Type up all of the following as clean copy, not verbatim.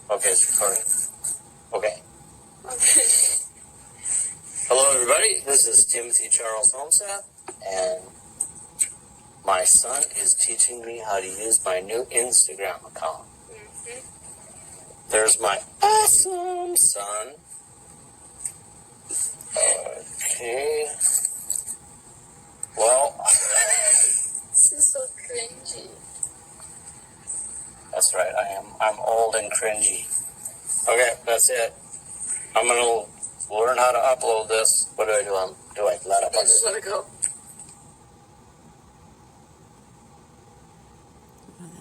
Okay, it's recording. Okay. Hello, everybody. This is Timothy Charles Holmseth, and my son is teaching me how to use my new Instagram account. There's my awesome son. Okay. Well, This is so cringy. that's right. I'm old and cringy. Okay, that's it. I'm gonna learn how to upload this. What do I do? Do I let up? I just want to go.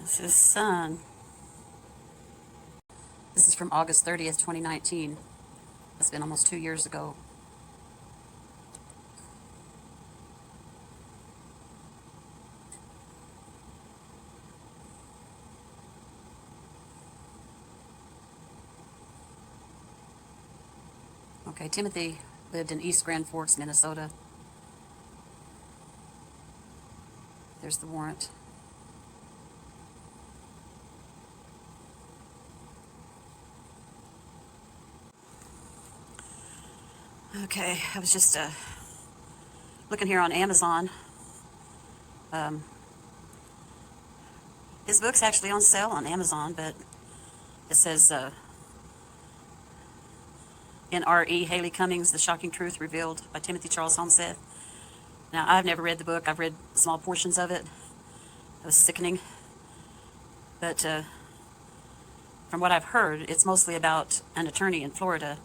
This is son. This is from August 30th, 2019. It's been almost 2 years ago. Okay, Timothy lived in East Grand Forks, Minnesota. There's the warrant. Okay, I was just looking here on Amazon. His book's actually on sale on Amazon, but it says N.R.E. Haley Cummings, The Shocking Truth Revealed by Timothy Charles Holmseth. Now, I've never read the book. I've read small portions of it. It was sickening. But from what I've heard, it's mostly about an attorney in Florida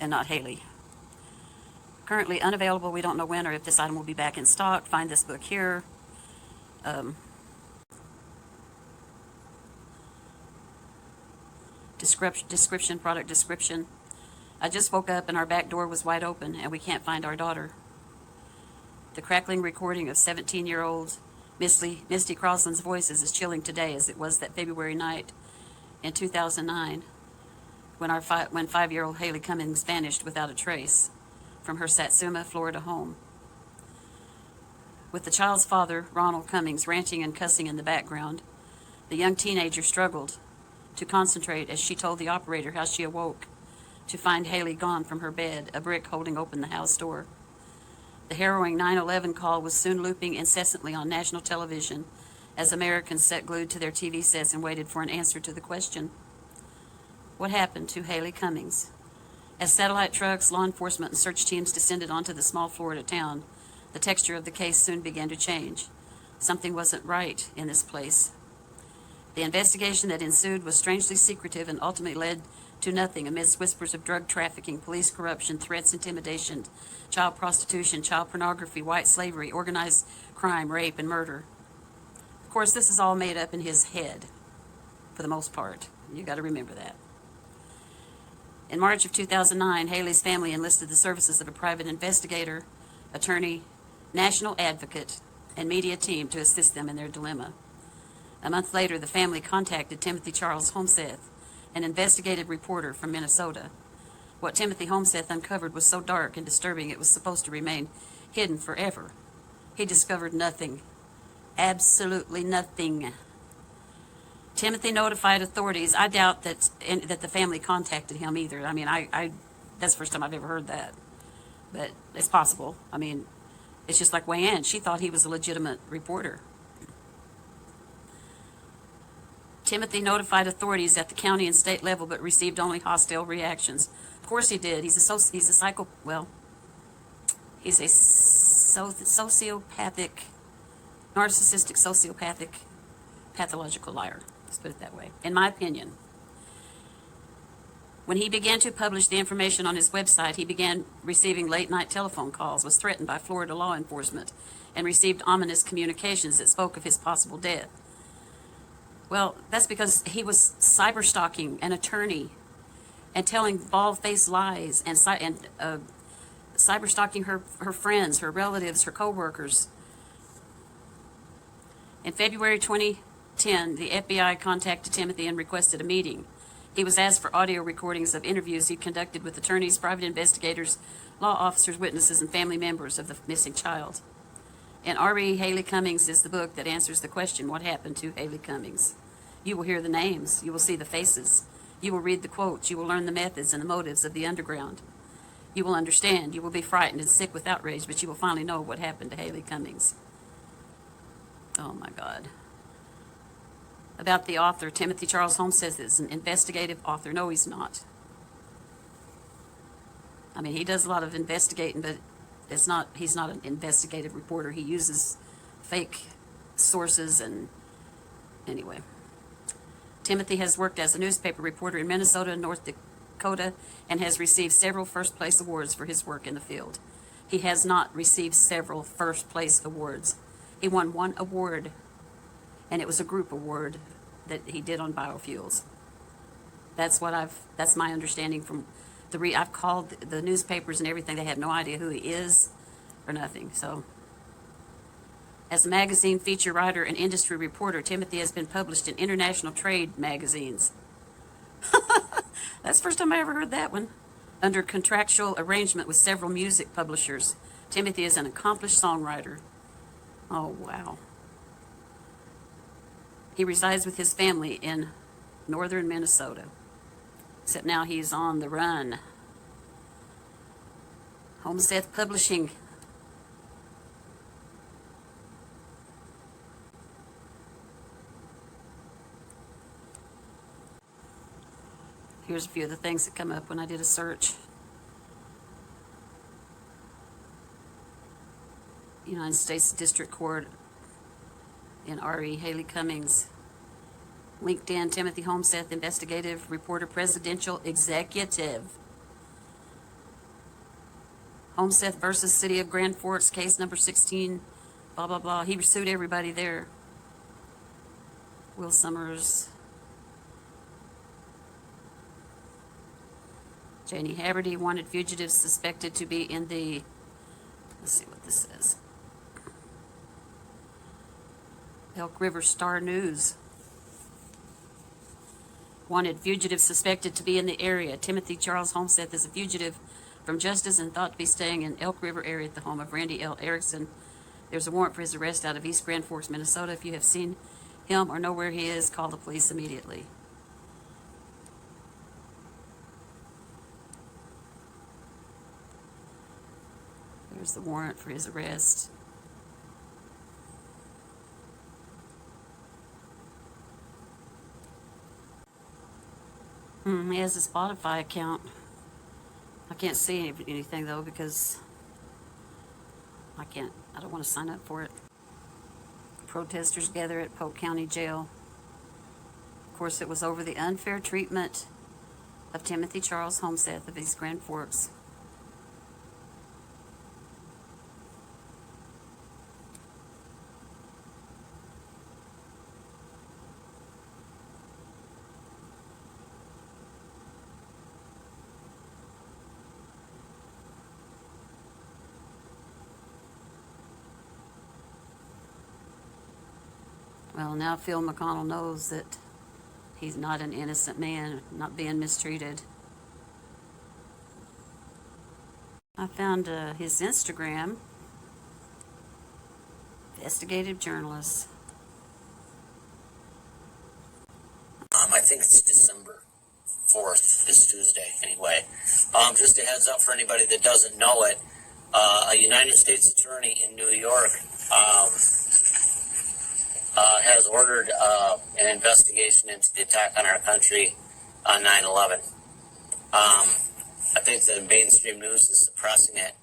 and not Haley. Currently unavailable. We don't know when or if this item will be back in stock. Find this book here. Description, product description. I just woke up and our back door was wide open and we can't find our daughter. The crackling recording of 17-year-old Misty Crosland's voice is as chilling today as it was that February night in 2009 when 5-year-old Haley Cummings vanished without a trace from her Satsuma, Florida home. With the child's father, Ronald Cummings, ranting and cussing in the background, the young teenager struggled to concentrate as she told the operator how she awoke to find Haley gone from her bed, a brick holding open the house door. The harrowing 9/11 call was soon looping incessantly on national television as Americans sat glued to their TV sets and waited for an answer to the question, what happened to Haley Cummings? As satellite trucks, law enforcement, and search teams descended onto the small Florida town, the texture of the case soon began to change. Something wasn't right in this place. The investigation that ensued was strangely secretive and ultimately led to nothing amidst whispers of drug trafficking, police corruption, threats, intimidation, child prostitution, child pornography, white slavery, organized crime, rape, and murder. Of course, this is all made up in his head, for the most part. You got to remember that. In March of 2009, Haley's family enlisted the services of a private investigator, attorney, national advocate, and media team to assist them in their dilemma. A month later, the family contacted Timothy Charles Holmseth, an investigative reporter from Minnesota. What Timothy Holmseth uncovered was so dark and disturbing it was supposed to remain hidden forever. He discovered nothing. Absolutely nothing. Timothy notified authorities. I doubt that the family contacted him either. I mean, that's the first time I've ever heard that. But it's possible. I mean, it's just like Wayne. She thought he was a legitimate reporter. Timothy notified authorities at the county and state level, but received only hostile reactions. Of course he did. He's a sociopathic, narcissistic, sociopathic, pathological liar. Let's put it that way. In my opinion. When he began to publish the information on his website, he began receiving late-night telephone calls, was threatened by Florida law enforcement, and received ominous communications that spoke of his possible death. Well, that's because he was cyber-stalking an attorney and telling bald-faced lies and cyber-stalking her friends, her relatives, her co-workers. In February 2010, the FBI contacted Timothy and requested a meeting. He was asked for audio recordings of interviews he conducted with attorneys, private investigators, law officers, witnesses, and family members of the missing child. N.R.E. Haley Cummings is the book that answers the question, what happened to Haley Cummings? You will hear the names. You will see the faces. You will read the quotes. You will learn the methods and the motives of the underground. You will understand. You will be frightened and sick with outrage, but you will finally know what happened to Haley Cummings. Oh, my God. About the author, Timothy Charles Holmseth is an investigative author. No, he's not. I mean, he does a lot of investigating, but he's not an investigative reporter. He uses fake sources and anyway. Timothy has worked as a newspaper reporter in Minnesota and North Dakota and has received several first-place awards for his work in the field. He has not received several first-place awards. He won one award, and it was a group award that he did on biofuels. That's my understanding from I've called the newspapers and everything. They have no idea who he is or nothing. So, as a magazine feature writer and industry reporter, Timothy has been published in international trade magazines. That's the first time I ever heard that one. Under contractual arrangement with several music publishers, Timothy is an accomplished songwriter. Oh, wow. He resides with his family in northern Minnesota. Except now he's on the run. Holmseth Publishing. Here's a few of the things that come up when I did a search. United States District Court in R.E. Haley Cummings. LinkedIn, Timothy Holmseth, investigative reporter, presidential executive. Holmseth versus City of Grand Forks, case number 16, blah, blah, blah. He sued everybody there. Will Summers. Janie Haverty, wanted fugitives suspected to be in the, let's see what this says. Elk River Star News. Wanted fugitive suspected to be in the area. Timothy Charles Holmseth is a fugitive from justice and thought to be staying in Elk River area at the home of Randy L. Erickson. There's a warrant for his arrest out of East Grand Forks, Minnesota. If you have seen him or know where he is, call the police immediately. There's the warrant for his arrest. He has a Spotify account. I can't see anything though because I don't want to sign up for it. Protesters gather at Polk County Jail. Of course, it was over the unfair treatment of Timothy Charles Holmseth of East Grand Forks. Well, now Phil McConnell knows that he's not an innocent man, not being mistreated. I found his Instagram, investigative journalist. I think it's December 4th, this Tuesday, anyway. Just a heads up for anybody that doesn't know it, a United States attorney in New York has ordered an investigation into the attack on our country on 9/11. I think the mainstream news is suppressing it.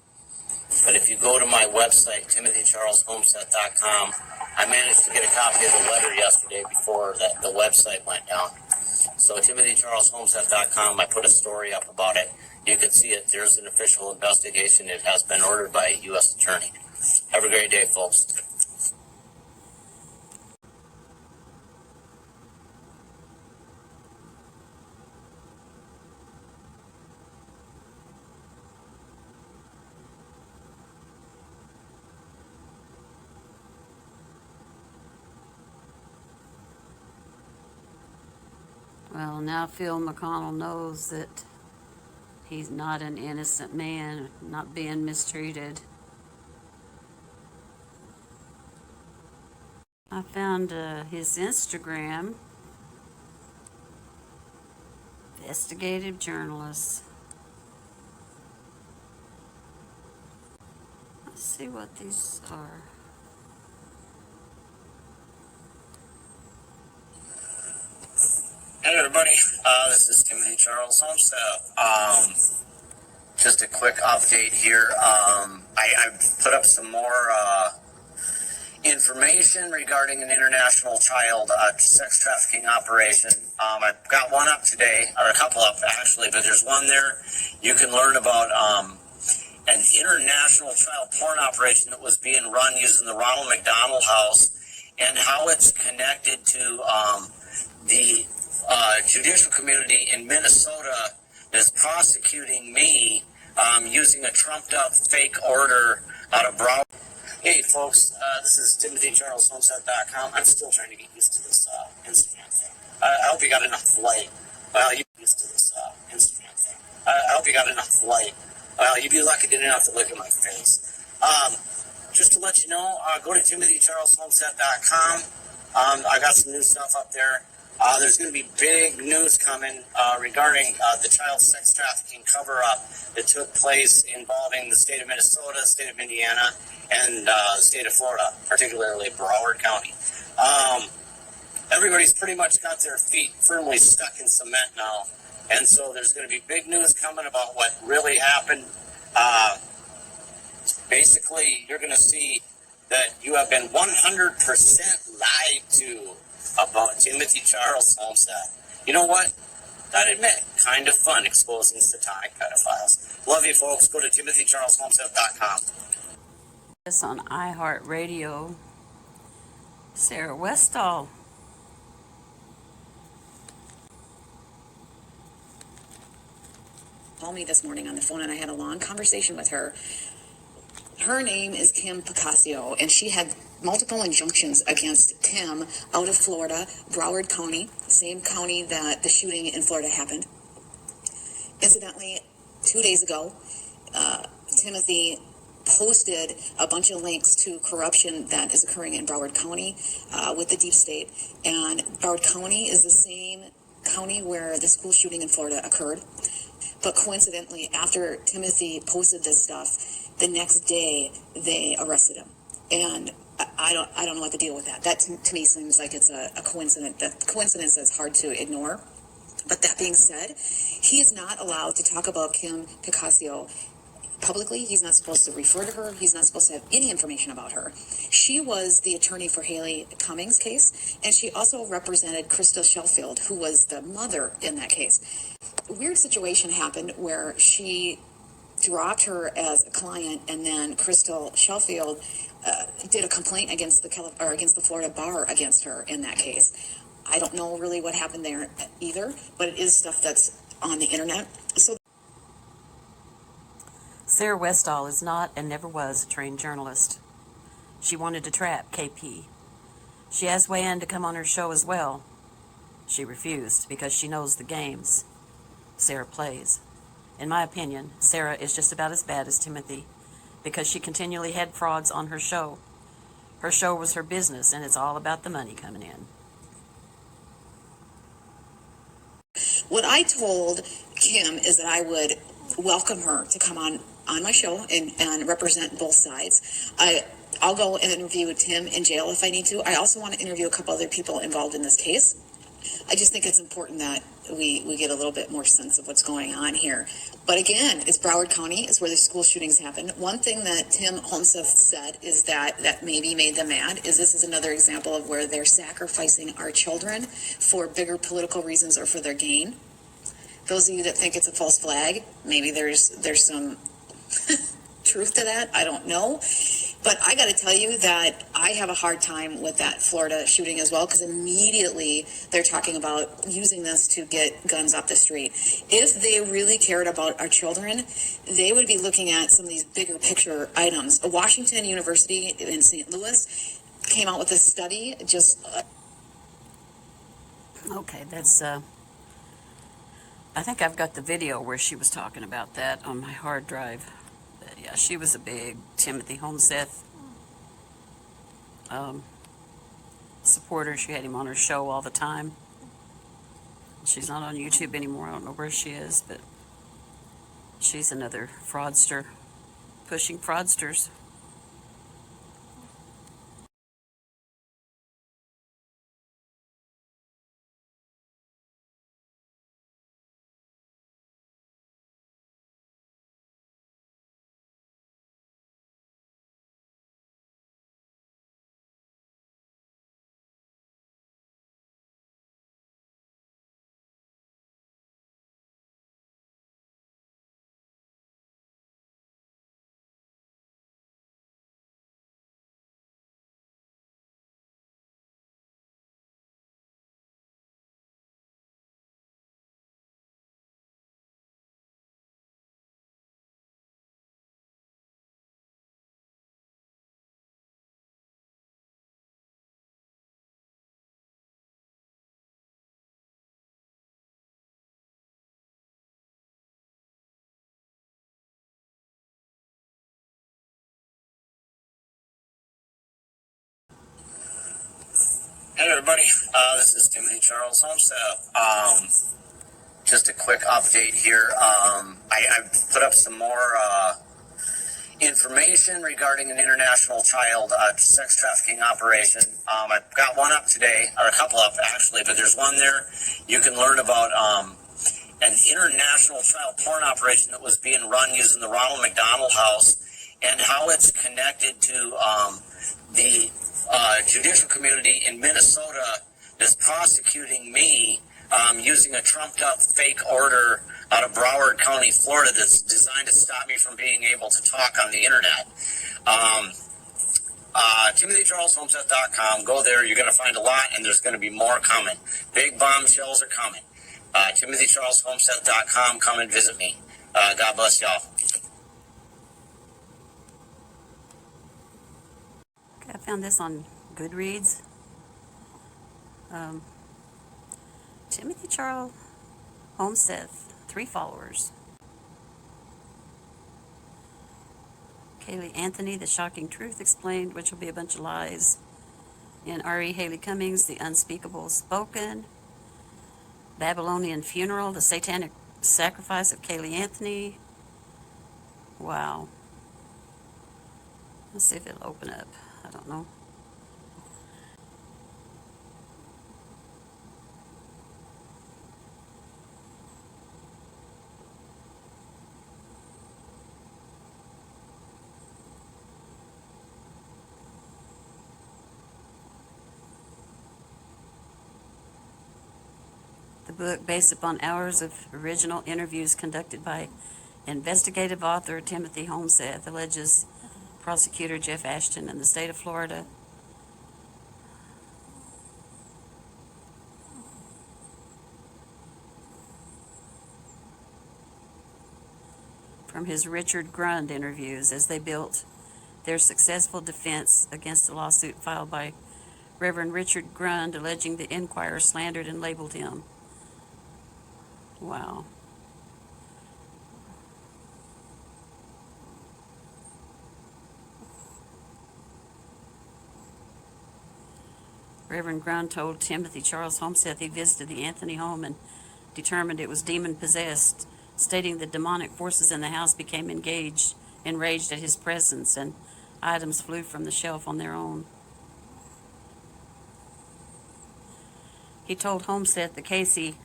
But if you go to my website, timothycharleshomeseth.com, I managed to get a copy of the letter yesterday before the website went down. So timothycharleshomeseth.com, I put a story up about it. You can see it. There's an official investigation. It has been ordered by a U.S. attorney. Have a great day, folks. Well, now Phil McConnell knows that he's not an innocent man, not being mistreated. I found his Instagram. Investigative journalists. Let's see what these are. Hey everybody, this is Timothy Charles Holmseth. Just a quick update here. I put up some more information regarding an international child sex trafficking operation. I've got one up today, or a couple up actually, but there's one there. You can learn about an international child porn operation that was being run using the Ronald McDonald House, and how it's connected to the judicial community in Minnesota is prosecuting me using a trumped-up fake order out of Broward. Hey folks, this is TimothyCharlesHomestead.com. I'm still trying to get used to this Instagram thing. I hope you got enough light. Well, you used to this Instagram thing. I hope you got enough light. Well, you'd be lucky didn't have to look at my face. Just to let you know, go to TimothyCharlesHomestead.com. I got some new stuff up there. There's going to be big news coming regarding the child sex trafficking cover-up that took place involving the state of Minnesota, the state of Indiana, and the state of Florida, particularly Broward County. Everybody's pretty much got their feet firmly stuck in cement now, and so there's going to be big news coming about what really happened. Basically, you're going to see that you have been 100% lied to about Timothy Charles Holmseth. You know what? Gotta admit, kind of fun exposing satanic pedophiles. Love you folks. Go to TimothyCharlesHomseth.com. This on iHeartRadio. Sarah Westall. Called me this morning on the phone, and I had a long conversation with her. Her name is Kim Picasso, and she had multiple injunctions against Tim out of Florida, Broward County, same county that the shooting in Florida happened. Incidentally, 2 days ago, Timothy posted a bunch of links to corruption that is occurring in Broward County with the deep state. And Broward County is the same county where the school shooting in Florida occurred. But coincidentally, after Timothy posted this stuff, the next day they arrested him. And I don't know what to deal with that. That to me seems like it's a coincidence. That coincidence that's hard to ignore. But that being said, he is not allowed to talk about Kim Picasso publicly. He's not supposed to refer to her. He's not supposed to have any information about her. She was the attorney for Haley Cummings' case, and she also represented Crystal Sheffield, who was the mother in that case. A weird situation happened where she dropped her as a client, and then Crystal Sheffield did a complaint against the Florida bar against her in that case. I don't know really what happened there either, but it is stuff that's on the internet. So Sarah Westall is not and never was a trained journalist. She wanted to trap KP. She asked Wayan to come on her show as well. She refused because she knows the games Sarah plays. In my opinion, Sarah is just about as bad as Timothy because she continually had frauds on her show. Her show was her business, and it's all about the money coming in. what I told Kim is that I would welcome her to come on my show and represent both sides. I'll go and interview Tim in jail if I need to. I also want to interview a couple other people involved in this case. I just think it's important that we get a little bit more sense of what's going on here. But again, it's Broward County. It's where the school shootings happen. One thing that Tim Holmseth said is that maybe made them mad is this is another example of where they're sacrificing our children for bigger political reasons or for their gain. Those of you that think it's a false flag, maybe there's some truth to that. I don't know. But I got to tell you that I have a hard time with that Florida shooting as well, because immediately they're talking about using this to get guns off the street. If they really cared about our children, they would be looking at some of these bigger picture items. Washington University in St. Louis came out with a study just... Okay, that's, I think I've got the video where she was talking about that on my hard drive. But yeah, she was a big Timothy Holmseth supporter. She had him on her show all the time. She's not on YouTube anymore. I don't know where she is, but she's another fraudster, pushing fraudsters. Hey everybody, this is Timothy Charles Holmseth. Just a quick update here. I put up some more information regarding an international child sex trafficking operation. I've got one up today, or a couple up actually, but there's one there. You can learn about an international child porn operation that was being run using the Ronald McDonald House, and how it's connected to the judicial community in Minnesota that's prosecuting me using a trumped-up fake order out of Broward County, Florida, that's designed to stop me from being able to talk on the internet. TimothyCharlesHomestead.com. Go there. You're going to find a lot, and there's going to be more coming. Big bombshells are coming. TimothyCharlesHomestead.com. Come and visit me. God bless y'all. Okay, I found this on Goodreads. Timothy Charles Holmseth, 3 followers. Kaylee Anthony, The Shocking Truth Explained, which will be a bunch of lies. And R.E. Haley Cummings, The Unspeakable Spoken. Babylonian Funeral, The Satanic Sacrifice of Kaylee Anthony. Wow. Let's see if it'll open up. I don't know. The book, based upon hours of original interviews conducted by investigative author Timothy Holmseth, alleges prosecutor Jeff Ashton in the state of Florida from his Richard Grund interviews as they built their successful defense against a lawsuit filed by Reverend Richard Grund alleging the Enquirer slandered and labeled him. Wow. Reverend Grund told Timothy Charles Holmseth he visited the Anthony home and determined it was demon-possessed, stating the demonic forces in the house became enraged at his presence, and items flew from the shelf on their own. He told Holmseth the Casey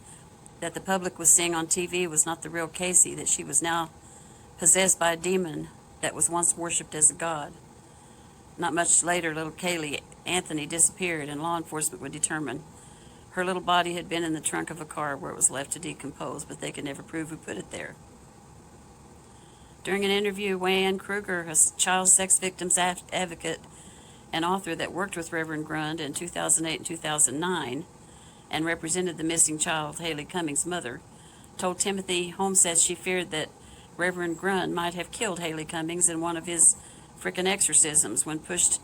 that the public was seeing on TV was not the real Casey, that she was now possessed by a demon that was once worshipped as a god. Not much later, little Kaylee Anthony disappeared, and law enforcement would determine her little body had been in the trunk of a car where it was left to decompose, but they could never prove who put it there. During an interview, Wayne Kruger, a child sex victims advocate and author that worked with Reverend Grund in 2008 and 2009 and represented the missing child, Haley Cummings' mother, told Timothy Holmseth she feared that Reverend Grund might have killed Haley Cummings in one of his frickin' exorcisms. When pushed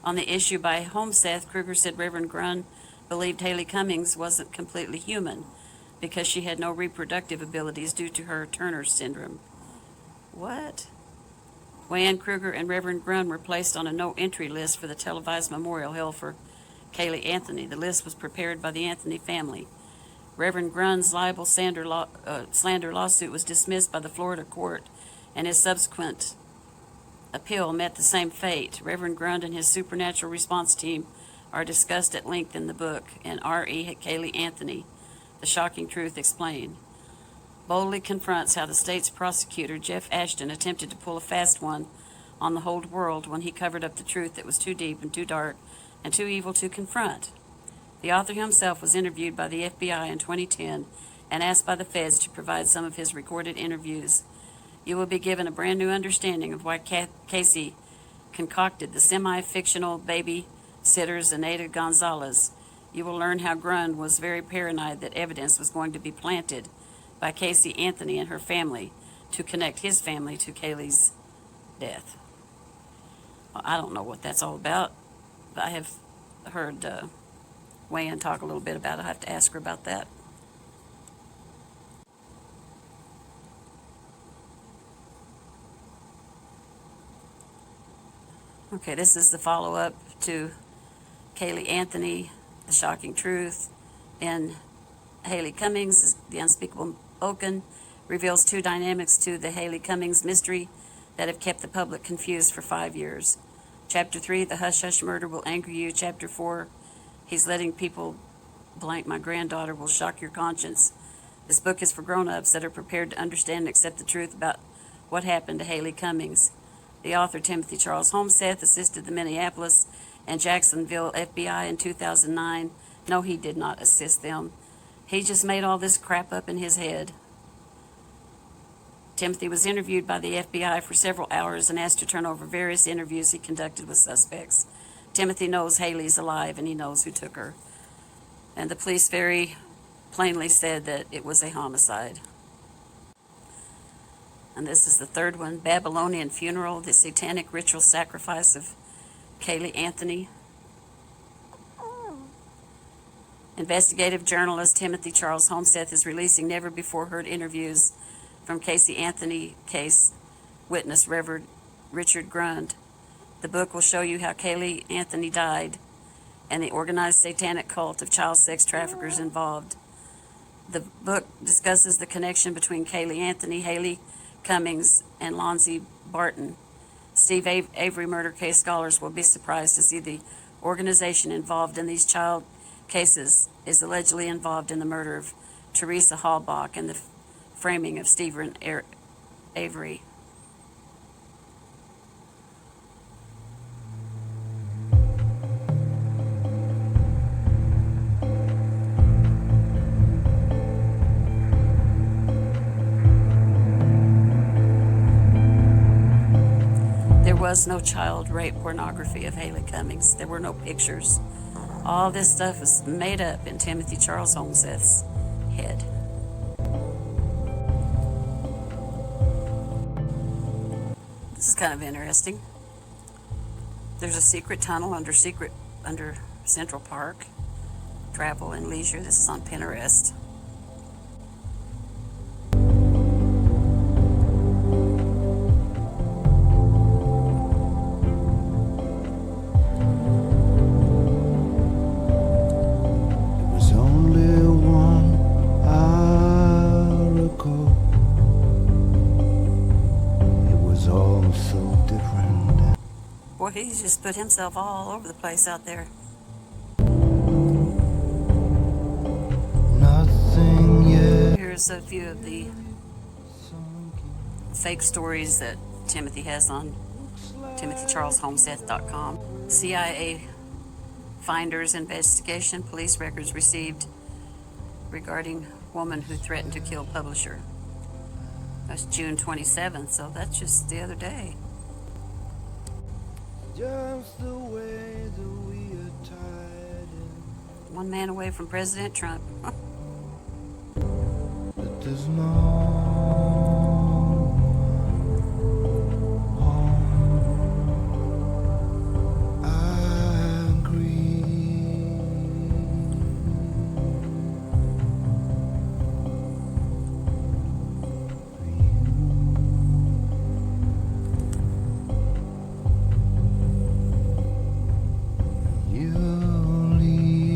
on the issue by Holmseth, Kruger said Reverend Grund believed Haley Cummings wasn't completely human because she had no reproductive abilities due to her Turner syndrome. What? Wayne Kruger and Reverend Grund were placed on a no-entry list for the televised memorial held for Kaylee Anthony. The list was prepared by the Anthony family. Reverend Grunn's libel slander lawsuit was dismissed by the Florida court, and his subsequent appeal met the same fate. Reverend Grund and his supernatural response team are discussed at length in the book, and R.E. Kaylee Anthony, The Shocking Truth Explained, boldly confronts how the state's prosecutor, Jeff Ashton, attempted to pull a fast one on the whole world when he covered up the truth that was too deep and too dark and too evil to confront. The author himself was interviewed by the FBI in 2010 and asked by the feds to provide some of his recorded interviews. You will be given a brand new understanding of why Casey concocted the semi-fictional babysitter Zenaida Gonzalez. You will learn how Grund was very paranoid that evidence was going to be planted by Casey Anthony and her family to connect his family to Kaylee's death. Well, I don't know what that's all about, but I have heard Wayne talk a little bit about it. I have to ask her about that. Okay, this is the follow-up to Kaylee Anthony, The Shocking Truth, and Haley Cummings, The Unspeakable Oaken, reveals two dynamics to the Haley Cummings mystery that have kept the public confused for 5 years. Chapter 3, The Hush Hush Murder will anger you. Chapter 4, He's Letting People Blank My Granddaughter will shock your conscience. This book is for grown-ups that are prepared to understand and accept the truth about what happened to Haley Cummings. The author, Timothy Charles Holmseth, assisted the Minneapolis and Jacksonville FBI in 2009. No, he did not assist them. He just made all this crap up in his head. Timothy was interviewed by the FBI for several hours and asked to turn over various interviews he conducted with suspects. Timothy knows Haley's alive and he knows who took her. And the police very plainly said that it was a homicide. And this is the third one, Babylonian Funeral, the Satanic Ritual Sacrifice of Kaylee Anthony. Investigative journalist Timothy Charles Holmseth is releasing never-before-heard interviews from Casey Anthony case witness Reverend Richard Grund. The book will show you how Kaylee Anthony died and the organized satanic cult of child sex traffickers involved. The book discusses the connection between Kaylee Anthony, Haley Cummings, and Lonzie Barton. Steve Avery murder case scholars will be surprised to see the organization involved in these child cases is allegedly involved in the murder of Teresa Hallbach and the framing of Stephen Avery. There was no child rape pornography of Haley Cummings. There were no pictures. All this stuff is made up in Timothy Charles Holmseth's head. This is kind of interesting. There's a secret tunnel under Central Park. Travel and leisure. This is on Pinterest. Boy, he's just put himself all over the place out there. Nothing yet. Here's a few of the fake stories that Timothy has on TimothyCharlesHolmseth.com. CIA finders investigation, police records received regarding woman who threatened to kill publisher. That's June 27th, so that's just the other day. Just the way that we are tied in. One man away from President Trump. That there's no home. I agree. You leave.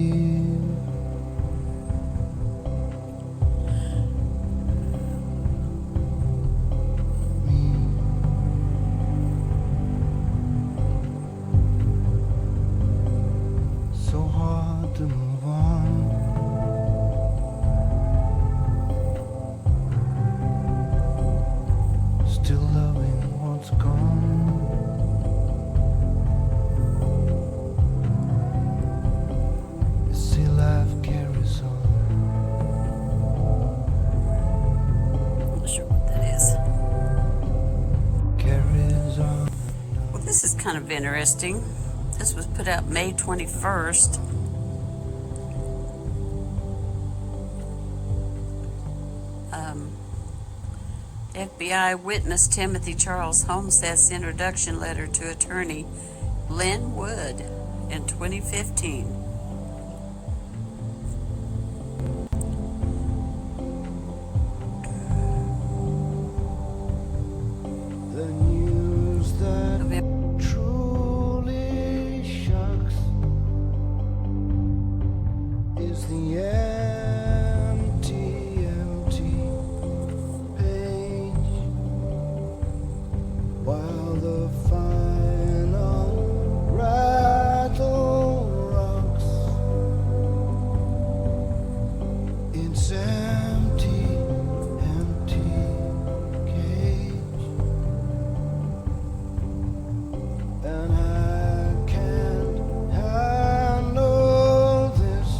kind of interesting. This was put out May 21st. FBI witness Timothy Charles Holmseth's introduction letter to attorney Lynn Wood in 2015. The news that truly shocks is the empty page, while the final rattle rocks. It's empty cage, and I can't handle this.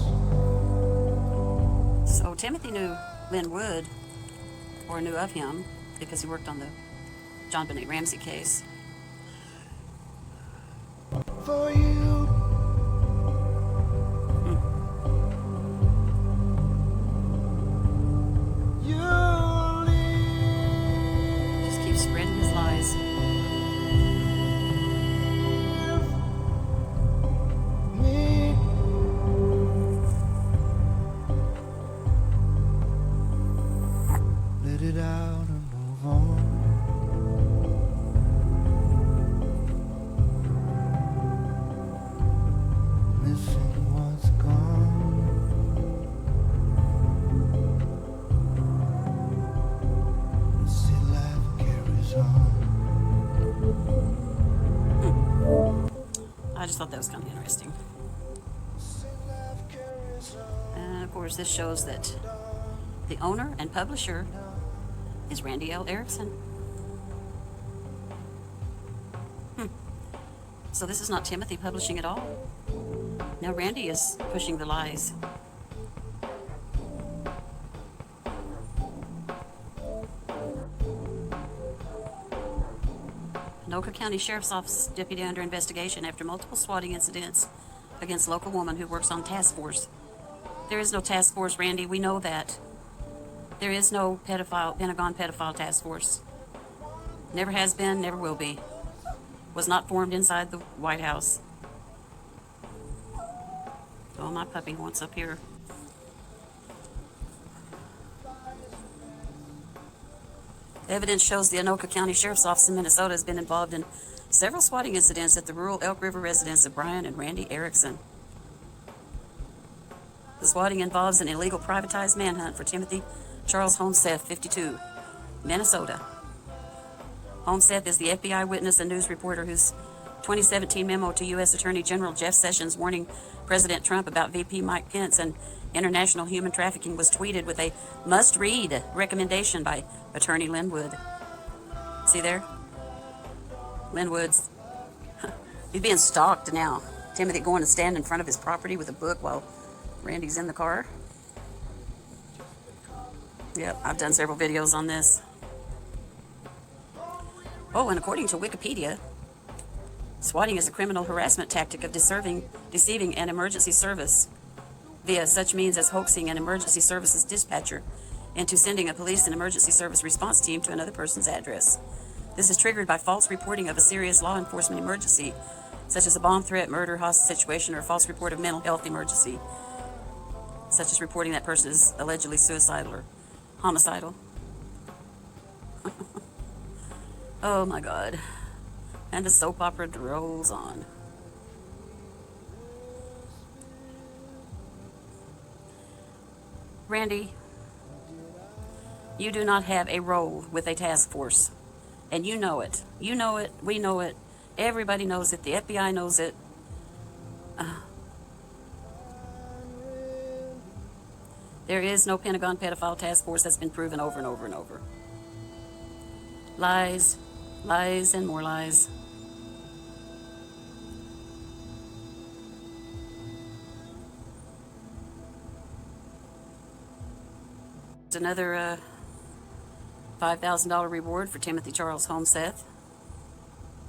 So Timothy knew Lynn Wood, or knew of him, because he worked on the John Benet Ramsey case. For you, you leave Just keeps spreading his lies. me. Let it out and move on. Missing what's gone. See, life carries on. I just thought that was kind of interesting. See, life carries on. And of course, this shows that the owner and publisher is Randy L. Erickson. So this is not Timothy publishing at all. Now Randy is pushing the lies. Anoka County Sheriff's Office deputy under investigation after multiple swatting incidents against local woman who works on task force. There is no task force, Randy. We know that. There is no Pentagon pedophile task force. Never has been, never will be. Was not formed inside the White House. Oh, my puppy wants up here. Evidence shows the Anoka County Sheriff's Office in Minnesota has been involved in several swatting incidents at the rural Elk River residence of Brian and Randy Erickson. The swatting involves an illegal privatized manhunt for Timothy Charles Holmseth, 52, Minnesota. Holmseth is the FBI witness and news reporter whose 2017 memo to U.S. Attorney General Jeff Sessions warning President Trump about VP Mike Pence and international human trafficking was tweeted with a must-read recommendation by attorney Lynn Wood. See there? Lynn Wood's. He's being stalked now. Timothy going to stand in front of his property with a book while Randy's in the car. Yep, I've done several videos on this. Oh, and according to Wikipedia, swatting is a criminal harassment tactic of deceiving an emergency service via such means as hoaxing an emergency services dispatcher into sending a police and emergency service response team to another person's address. This is triggered by false reporting of a serious law enforcement emergency, such as a bomb threat, murder, hostage situation, or a false report of mental health emergency, such as reporting that person is allegedly suicidal or homicidal. Oh my God. And the soap opera rolls on. Randy, you do not have a role with a task force. And you know it. You know it. We know it. Everybody knows it. The FBI knows it. There is no Pentagon pedophile task force. That's been proven over and over and over. Lies, lies, and more lies. It's another $5,000 reward for Timothy Charles Holmseth.